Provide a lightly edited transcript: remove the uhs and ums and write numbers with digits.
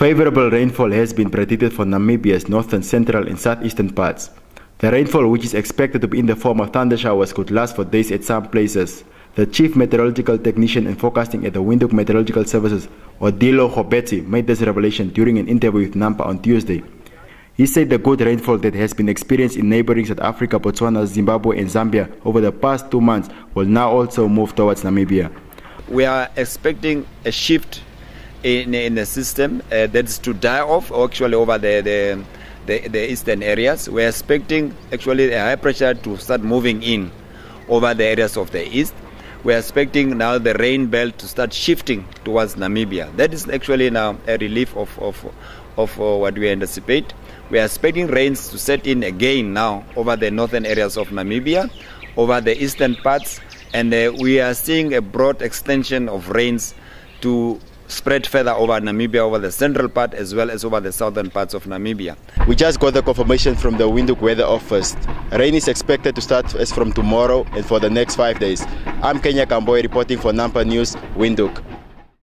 Favorable rainfall has been predicted for Namibia's northern, central and southeastern parts. The rainfall, which is expected to be in the form of thunder showers, could last for days at some places. The chief meteorological technician and forecasting at the Windhoek Meteorological Services, Odilo Gobetsi, made this revelation during an interview with Nampa on Tuesday. He said the good rainfall that has been experienced in neighboring South Africa, Botswana, Zimbabwe and Zambia over the past 2 months will now also move towards Namibia. We are expecting a shift in the system that's to die off actually over the eastern areas. We are expecting actually a high pressure to start moving in over the areas of the east. We are expecting now the rain belt to start shifting towards Namibia. That is actually now a relief of what we anticipate. We are expecting rains to set in again now over the northern areas of Namibia, over the eastern parts, and we are seeing a broad extension of rains to spread further over Namibia, over the central part as well as over the southern parts of Namibia. We just got the confirmation from the Windhoek Weather Office. Rain is expected to start as from tomorrow and for the next 5 days. I'm Kenya Kamboy reporting for Nampa News, Windhoek.